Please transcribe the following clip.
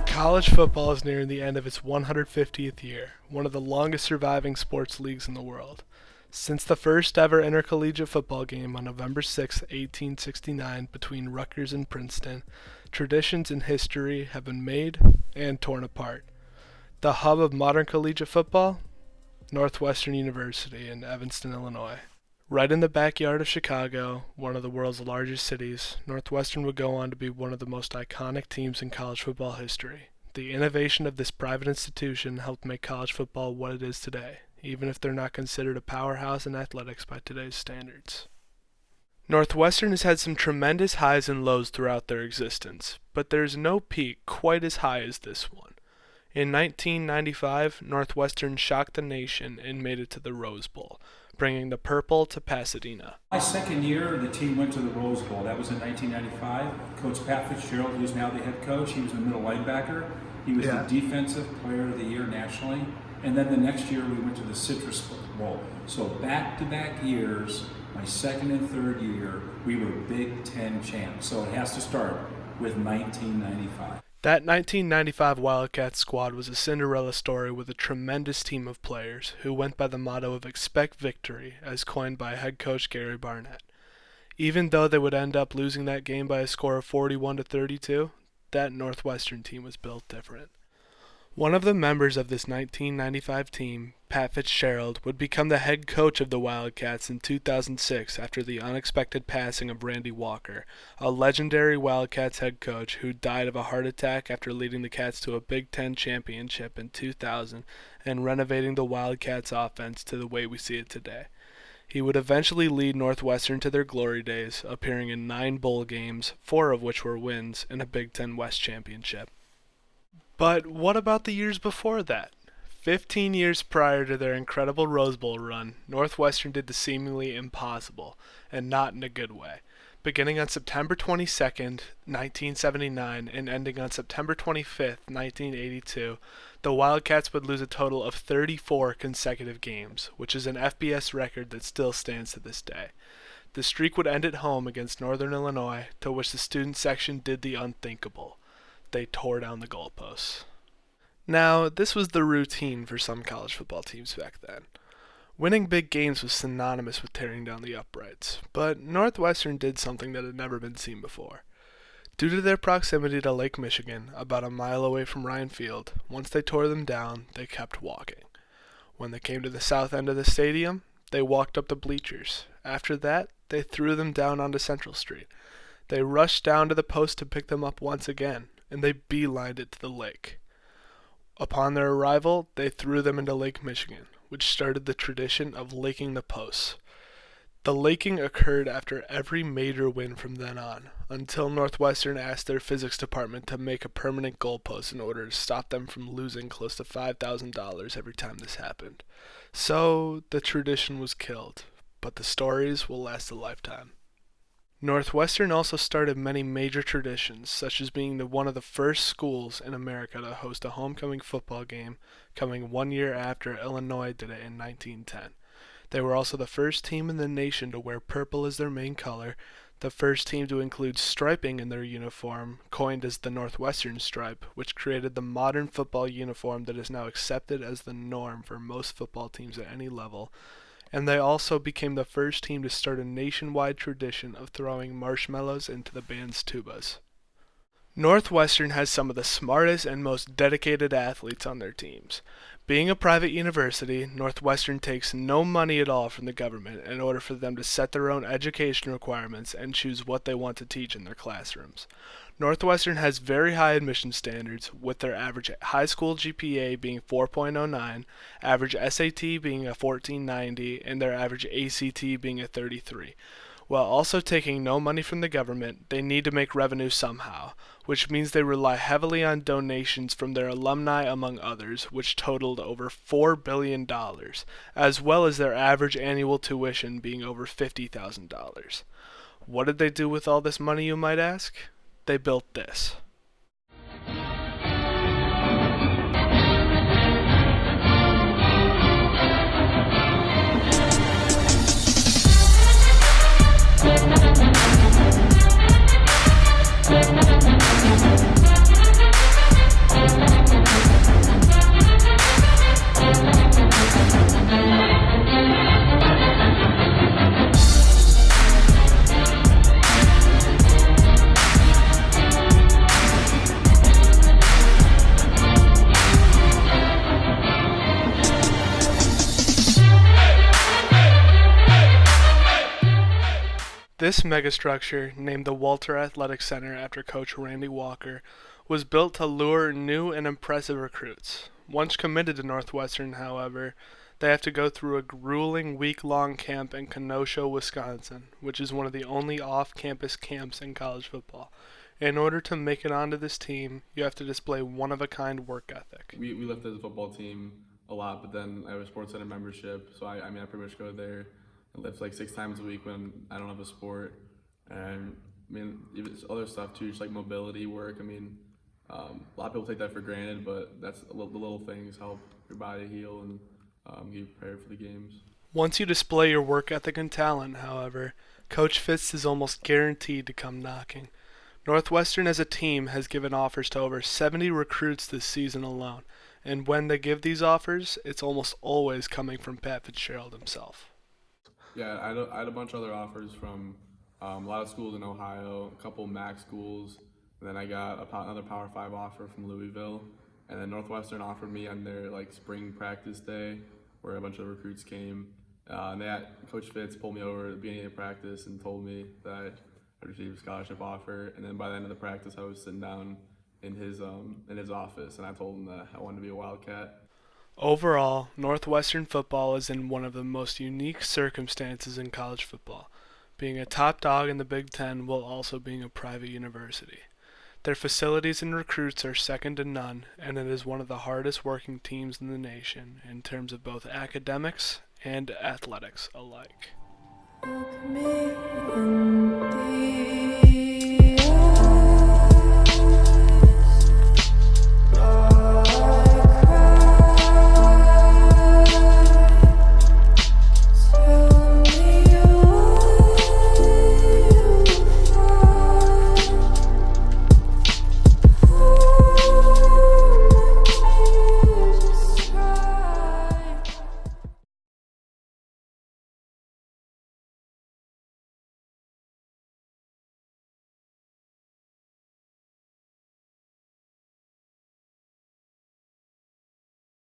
College football is nearing the end of its 150th year, one of the longest surviving sports leagues in the world. Since the first ever intercollegiate football game on November 6, 1869 between Rutgers and Princeton, traditions and history have been made and torn apart. The hub of modern collegiate football? Northwestern University in Evanston, Illinois. Right in the backyard of Chicago, one of the world's largest cities, Northwestern would go on to be one of the most iconic teams in college football history. The innovation of this private institution helped make college football what it is today, even if they're not considered a powerhouse in athletics by today's standards. Northwestern has had some tremendous highs and lows throughout their existence, but there's no peak quite as high as this one. In 1995, Northwestern shocked the nation and made it to the Rose Bowl, bringing the purple to Pasadena. My second year, the team went to the Rose Bowl. That was in 1995. Coach Pat Fitzgerald, who's now the head coach, he was the middle linebacker. He was the defensive player of the year nationally. And then the next year, we went to the Citrus Bowl. So back-to-back years, my second and third year, we were Big Ten champs. So it has to start with 1995. That 1995 Wildcats squad was a Cinderella story with a tremendous team of players who went by the motto of "Expect Victory," as coined by head coach Gary Barnett. Even though they would end up losing that game by a score of 41-32, that Northwestern team was built different. One of the members of this 1995 team, Pat Fitzgerald, would become the head coach of the Wildcats in 2006 after the unexpected passing of Randy Walker, a legendary Wildcats head coach who died of a heart attack after leading the Cats to a Big Ten championship in 2000 and renovating the Wildcats offense to the way we see it today. He would eventually lead Northwestern to their glory days, appearing in 9 bowl games, 4 of which were wins, in a Big Ten West championship. But what about the years before that? 15 years prior to their incredible Rose Bowl run, Northwestern did the seemingly impossible, and not in a good way. Beginning on September 22nd, 1979, and ending on September 25th, 1982, the Wildcats would lose a total of 34 consecutive games, which is an FBS record that still stands to this day. The streak would end at home against Northern Illinois, to which the student section did the unthinkable. They tore down the goalposts. Now, this was the routine for some college football teams back then. Winning big games was synonymous with tearing down the uprights, but Northwestern did something that had never been seen before. Due to their proximity to Lake Michigan, about a mile away from Ryan Field, once they tore them down, they kept walking. When they came to the south end of the stadium, they walked up the bleachers. After that, they threw them down onto Central Street. They rushed down to the post to pick them up once again, and they beelined it to the lake. Upon their arrival, they threw them into Lake Michigan, which started the tradition of laking the posts. The laking occurred after every major win from then on, until Northwestern asked their physics department to make a permanent goalpost in order to stop them from losing close to $5,000 every time this happened. So the tradition was killed, but the stories will last a lifetime. Northwestern also started many major traditions, such as being one of the first schools in America to host a homecoming football game, coming 1 year after Illinois did it in 1910. They were also the first team in the nation to wear purple as their main color, the first team to include striping in their uniform, coined as the Northwestern stripe, which created the modern football uniform that is now accepted as the norm for most football teams at any level. And they also became the first team to start a nationwide tradition of throwing marshmallows into the band's tubas. Northwestern has some of the smartest and most dedicated athletes on their teams. Being a private university, Northwestern takes no money at all from the government in order for them to set their own education requirements and choose what they want to teach in their classrooms. Northwestern has very high admission standards, with their average high school GPA being 4.09, average SAT being a 1490, and their average ACT being a 33. While also taking no money from the government, they need to make revenue somehow, which means they rely heavily on donations from their alumni among others, which totaled over $4 billion, as well as their average annual tuition being over $50,000. What did they do with all this money, you might ask? They built this. This megastructure, named the Walter Athletic Center after coach Randy Walker, was built to lure new and impressive recruits. Once committed to Northwestern, however, they have to go through a grueling week-long camp in Kenosha, Wisconsin, which is one of the only off-campus camps in college football. In order to make it onto this team, you have to display one-of-a-kind work ethic. We lifted the football team a lot, but then I have a sports center membership, so I pretty much go there and lift like 6 times a week when I don't have a sport. And even other stuff too, just like mobility work. A lot of people take that for granted, but that's the little things help your body heal and get you prepared for the games. Once you display your work ethic and talent, however, Coach Fitz is almost guaranteed to come knocking. Northwestern as a team has given offers to over 70 recruits this season alone, and when they give these offers, it's almost always coming from Pat Fitzgerald himself. Yeah, I had a bunch of other offers from a lot of schools in Ohio, a couple MAC schools, and then I got another Power 5 offer from Louisville, and then Northwestern offered me on their like spring practice day, where a bunch of recruits came, and Coach Fitz pulled me over at the beginning of practice and told me that I received a scholarship offer, and then by the end of the practice, I was sitting down in his office, and I told him that I wanted to be a Wildcat. Overall, Northwestern football is in one of the most unique circumstances in college football, being a top dog in the Big Ten while also being a private university. Their facilities and recruits are second to none, and it is one of the hardest working teams in the nation in terms of both academics and athletics alike. Look me in the